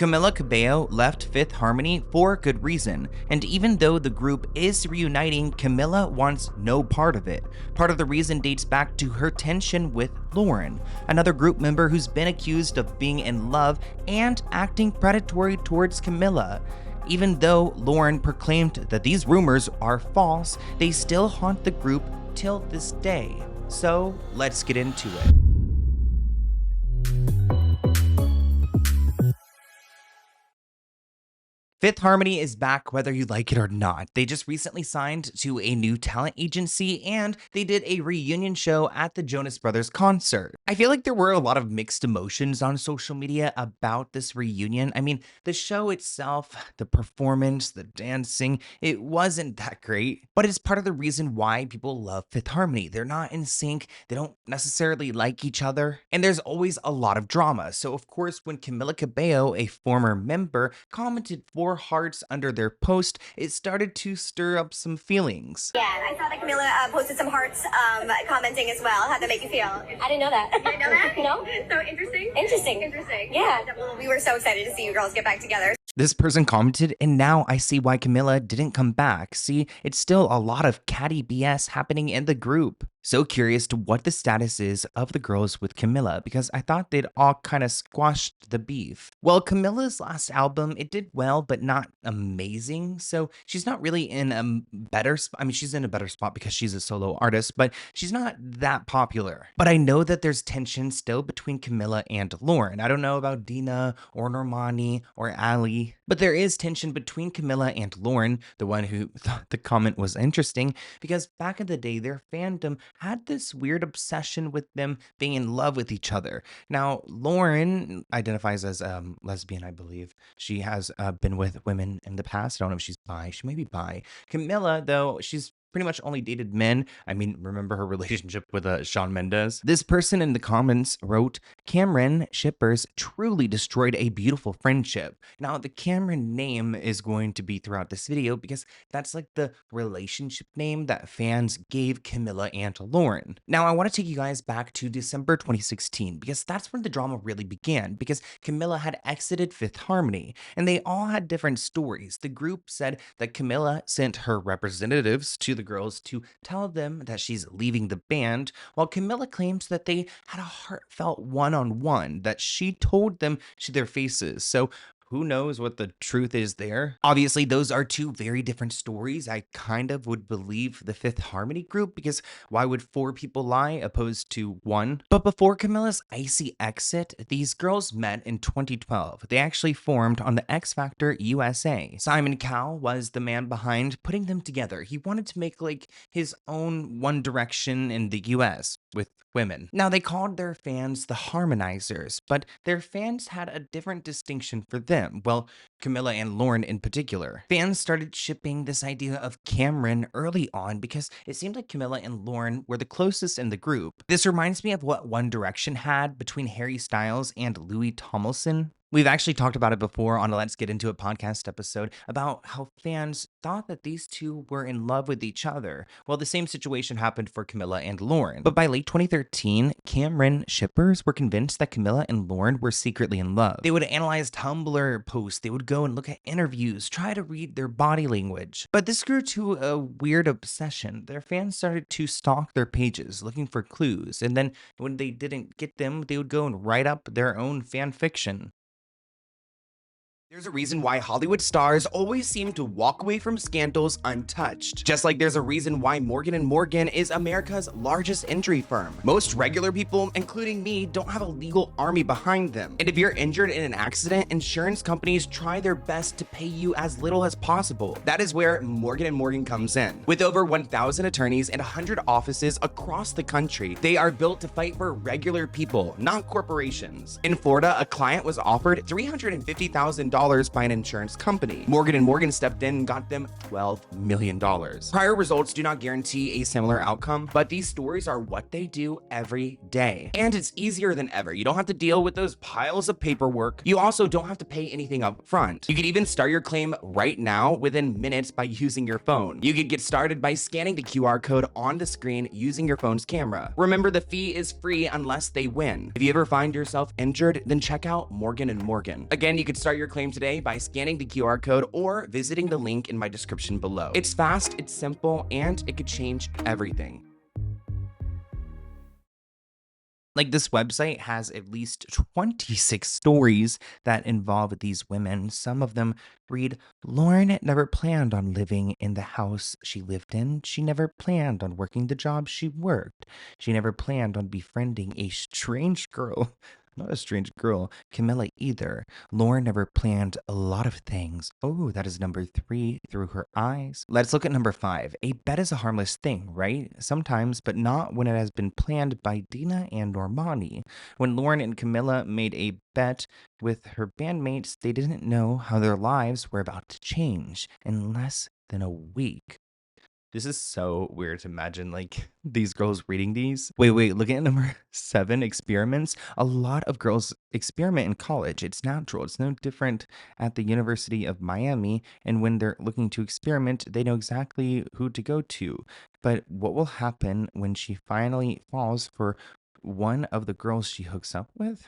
Camila Cabello left Fifth Harmony for good reason, and even though the group is reuniting, Camila wants no part of it. Part of the reason dates back to her tension with Lauren, another group member who's been accused of being in love and acting predatory towards Camila. Even though Lauren proclaimed that these rumors are false, they still haunt the group till this day. So let's get into it. Fifth Harmony is back whether you like it or not. They just recently signed to a new talent agency and they did a reunion show at the Jonas Brothers concert. I feel like there were a lot of mixed emotions on social media about this reunion. I mean, the show itself, the performance, the dancing, it wasn't that great, but it's part of the reason why people love Fifth Harmony. They're not in sync, they don't necessarily like each other, and there's always a lot of drama. So of course, when Camila Cabello, a former member, commented 4 hearts under their post, it started to stir up some feelings. Yeah, I saw that Camila posted some hearts commenting as well. How'd that make you feel? I didn't know that. You didn't know that? No. So interesting? Interesting. Yeah. Well, we were so excited to see you girls get back together. This person commented, and now I see why Camila didn't come back. See, it's still a lot of catty BS happening in the group. So curious to what the status is of the girls with Camila, because I thought they'd all kind of squashed the beef. Well, Camila's last album, it did well, but not amazing. So she's not really in a better spot. I mean, she's in a better spot because she's a solo artist, but she's not that popular. But I know that there's tension still between Camila and Lauren. I don't know about Dina or Normani or Ali, but there is tension between Camila and Lauren, the one who thought the comment was interesting, because back in the day, their fandom had this weird obsession with them being in love with each other. Now, Lauren identifies as lesbian, I believe. She has been with women in the past. I don't know if she's bi. She may be bi. Camila, though, she's pretty much only dated men. I mean, remember her relationship with Shawn Mendes? This person in the comments wrote, Camren shippers truly destroyed a beautiful friendship. Now, the Camren name is going to be throughout this video because that's like the relationship name that fans gave Camila and Lauren. Now, I want to take you guys back to December 2016 because that's when the drama really began, because Camila had exited Fifth Harmony and they all had different stories. The group said that Camila sent her representatives to the girls to tell them that she's leaving the band, while Camila claims that they had a heartfelt one-on-one that she told them to their faces. So who knows what the truth is there? Obviously, those are two very different stories. I kind of would believe the Fifth Harmony group because why would 4 people lie opposed to 1? But before Camila's icy exit, these girls met in 2012. They actually formed on the X Factor USA. Simon Cowell was the man behind putting them together. He wanted to make like his own One Direction in the US with women. Now, they called their fans the Harmonizers, but their fans had a different distinction for them. Well, Camila and Lauren in particular. Fans started shipping this idea of Camren early on because it seemed like Camila and Lauren were the closest in the group. This reminds me of what One Direction had between Harry Styles and Louis Tomlinson. We've actually talked about it before on a Let's Get Into It podcast episode about how fans thought that these two were in love with each other. Well, the same situation happened for Camila and Lauren. But by late 2013, Camren shippers were convinced that Camila and Lauren were secretly in love. They would analyze Tumblr posts, they would go and look at interviews, try to read their body language. But this grew to a weird obsession. Their fans started to stalk their pages, looking for clues. And then when they didn't get them, they would go and write up their own fan fiction. There's a reason why Hollywood stars always seem to walk away from scandals untouched. Just like there's a reason why Morgan & Morgan is America's largest injury firm. Most regular people, including me, don't have a legal army behind them. And if you're injured in an accident, insurance companies try their best to pay you as little as possible. That is where Morgan & Morgan comes in. With over 1,000 attorneys and 100 offices across the country, they are built to fight for regular people, not corporations. In Florida, a client was offered $350,000 by an insurance company. Morgan & Morgan stepped in and got them $12 million. Prior results do not guarantee a similar outcome, but these stories are what they do every day. And it's easier than ever. You don't have to deal with those piles of paperwork. You also don't have to pay anything up front. You can even start your claim right now within minutes by using your phone. You can get started by scanning the QR code on the screen using your phone's camera. Remember, the fee is free unless they win. If you ever find yourself injured, then check out Morgan & Morgan. Again, you can start your claim today by scanning the QR code or visiting the link in my description below. It's fast, it's simple, and it could change everything. Like, this website has at least 26 stories that involve these women. Some of them read, Lauren never planned on living in the house she lived in. She never planned on working the job she worked. She never planned on befriending a strange girl. Not a strange girl, Camila either. Lauren never planned a lot of things. Oh, that is number 3, through her eyes. Let's look at number 5. A bet is a harmless thing, right? Sometimes, but not when it has been planned by Dina and Normani. When Lauren and Camila made a bet with her bandmates, they didn't know how their lives were about to change in less than a week. This is so weird to imagine, like, these girls reading these. Wait, looking at number 7, experiments. A lot of girls experiment in college. It's natural. It's no different at the University of Miami. And when they're looking to experiment, they know exactly who to go to. But what will happen when she finally falls for one of the girls she hooks up with?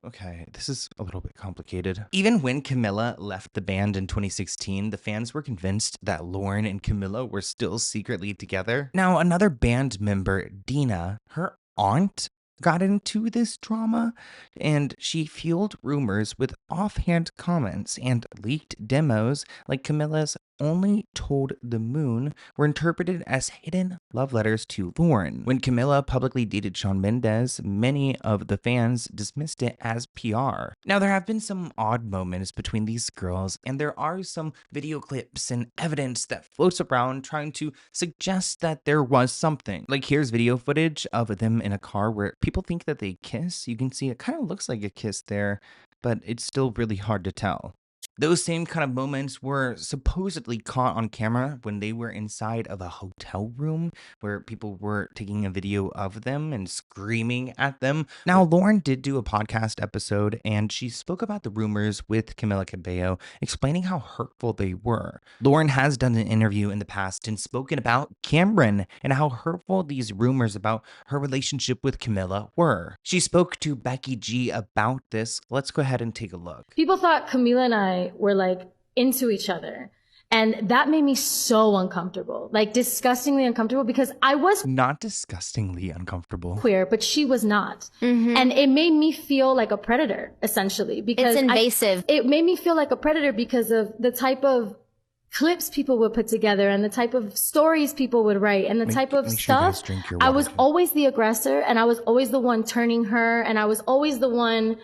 Okay, this is a little bit complicated. Even when Camila left the band in 2016, the fans were convinced that Lauren and Camila were still secretly together. Now, another band member, Dina, her aunt got into this drama, and she fueled rumors with offhand comments, and leaked demos like Camila's only told the moon were interpreted as hidden love letters to Lauren. When Camila publicly dated Shawn Mendes, many of the fans dismissed it as PR. Now, there have been some odd moments between these girls, and there are some video clips and evidence that floats around trying to suggest that there was something. Like, here's video footage of them in a car where people think that they kiss. You can see it kind of looks like a kiss there, but it's still really hard to tell. Those same kind of moments were supposedly caught on camera when they were inside of a hotel room where people were taking a video of them and screaming at them. Now, Lauren did do a podcast episode, and she spoke about the rumors with Camila Cabello, explaining how hurtful they were. Lauren has done an interview in the past and spoken about Camren and how hurtful these rumors about her relationship with Camila were. She spoke to Becky G about this. Let's go ahead and take a look. People thought Camila and I were like into each other. And that made me so uncomfortable, like disgustingly uncomfortable, because I was not disgustingly uncomfortable queer, but she was not. And it made me feel like a predator, essentially, because it's invasive. It made me feel like a predator because of the type of clips people would put together and the type of stories people would write and the type of stuff. I was always the aggressor, and I was always the one turning her, and I was always the one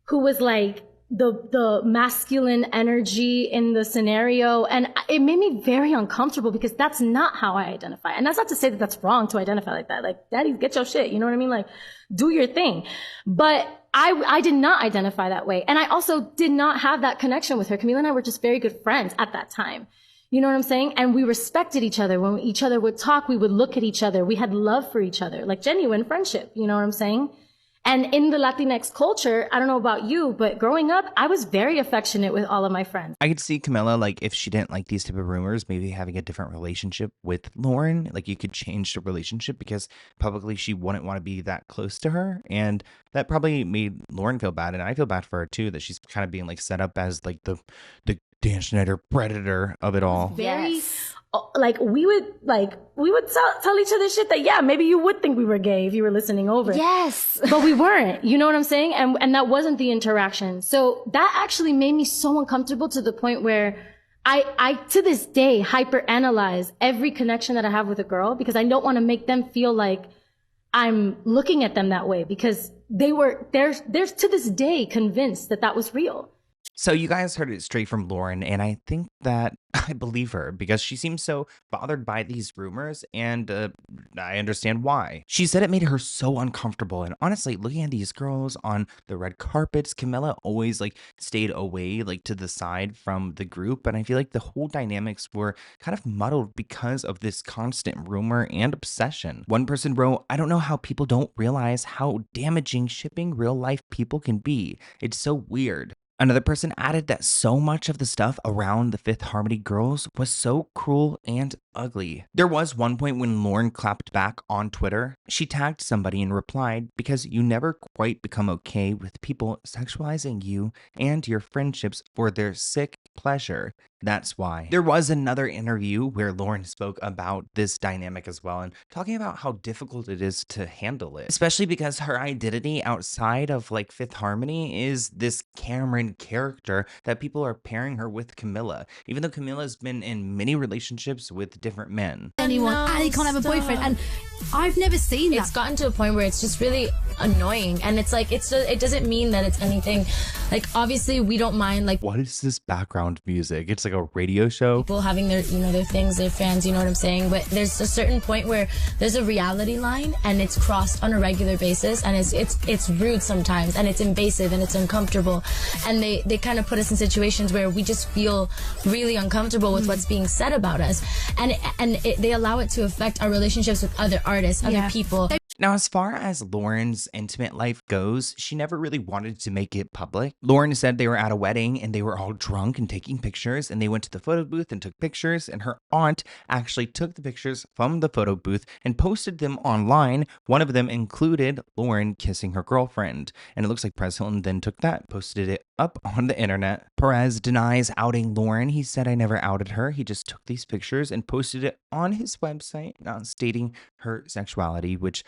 who was like the masculine energy in the scenario. And it made me very uncomfortable because that's not how I identify. And that's not to say that that's wrong to identify like that. Like, daddy, get your shit. You know what I mean? Like, do your thing. But I did not identify that way. And I also did not have that connection with her. Camila and I were just very good friends at that time. You know what I'm saying? And we respected each other. When each other would talk, we would look at each other. We had love for each other, like genuine friendship. You know what I'm saying? And in the Latinx culture, I don't know about you, but growing up, I was very affectionate with all of my friends. I could see Camila, like, if she didn't like these type of rumors, maybe having a different relationship with Lauren. Like, you could change the relationship because publicly she wouldn't want to be that close to her. And that probably made Lauren feel bad. And I feel bad for her too, that she's kind of being like set up as like the Dan Schneider predator of it all. Very, like, we would tell each other shit that, yeah, maybe you would think we were gay if you were listening over. Yes. But we weren't, you know what I'm saying? And that wasn't the interaction. So that actually made me so uncomfortable to the point where I to this day hyperanalyze every connection that I have with a girl, because I don't want to make them feel like I'm looking at them that way, because they're to this day convinced that that was real. So you guys heard it straight from Lauren, and I think that I believe her because she seems so bothered by these rumors, and I understand why. She said it made her so uncomfortable, and honestly, looking at these girls on the red carpets, Camila always like stayed away, like to the side from the group, and I feel like the whole dynamics were kind of muddled because of this constant rumor and obsession. One person wrote, "I don't know how people don't realize how damaging shipping real life people can be. It's so weird." Another person added that so much of the stuff around the Fifth Harmony girls was so cruel and ugly. There was one point when Lauren clapped back on Twitter. She tagged somebody and replied, "Because you never quite become okay with people sexualizing you and your friendships for their sick pleasure. That's why." There was another interview where Lauren spoke about this dynamic as well and talking about how difficult it is to handle it, especially because her identity outside of like Fifth Harmony is this Camren character that people are pairing her with Camila, even though Camila's been in many relationships with different men. Anyone, and he can't have a boyfriend, and I've never seen that. It's gotten to a point where it's just really annoying, and it's like it doesn't mean that it's anything. Like obviously we don't mind like What is this background music? It's like a radio show. people having their their things, their fans, you know what I'm saying? But there's a certain point where there's a reality line, and it's crossed on a regular basis, and it's rude sometimes, and it's invasive, and it's uncomfortable, and they kind of put us in situations where we just feel really uncomfortable with what's being said about us, and they allow it to affect our relationships with other artists, other people. Now, as far as Lauren's intimate life goes, she never really wanted to make it public. Lauren said they were at a wedding and they were all drunk and taking pictures, and they went to the photo booth and took pictures, and her aunt actually took the pictures from the photo booth and posted them online. One of them included Lauren kissing her girlfriend, and it looks like Perez Hilton then took that, posted it up on the internet. Perez denies outing Lauren. He said, "I never outed her. He just took these pictures and posted it on his website, not stating her sexuality," which,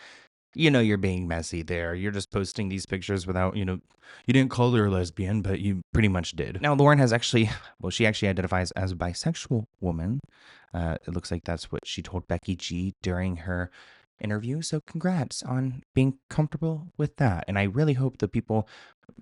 you're being messy there. You're just posting these pictures without, you didn't call her a lesbian, but you pretty much did. Now, Lauren has actually, she actually identifies as a bisexual woman. It looks like that's what she told Becky G during her interview. So congrats on being comfortable with that. And I really hope the people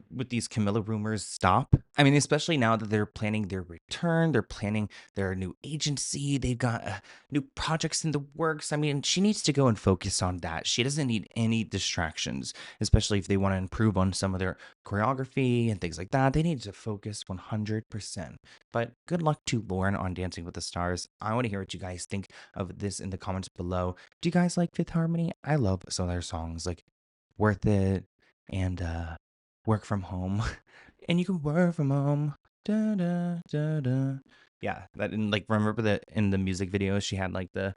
with these Camila rumors stop. I mean, especially now that they're planning their return, they're planning their new agency, they've got new projects in the works. I mean, she needs to go and focus on that. She doesn't need any distractions, especially if they want to improve on some of their choreography and things like that. They need to focus 100%. But good luck to Lauren on Dancing with the Stars. I want to hear what you guys think of this in the comments below. Do you guys like Fifth Harmony? I love some of their songs, like Worth It and Work From Home. And you can work from home. Da, da, da, da. Yeah, that, and like, remember that in the music video she had like the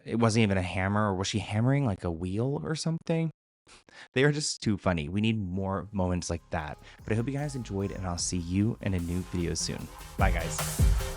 it wasn't even a hammer, or was she hammering like a wheel or something? They are just too funny. We need more moments like that. But I hope you guys enjoyed, and I'll see you in a new video soon. Bye guys.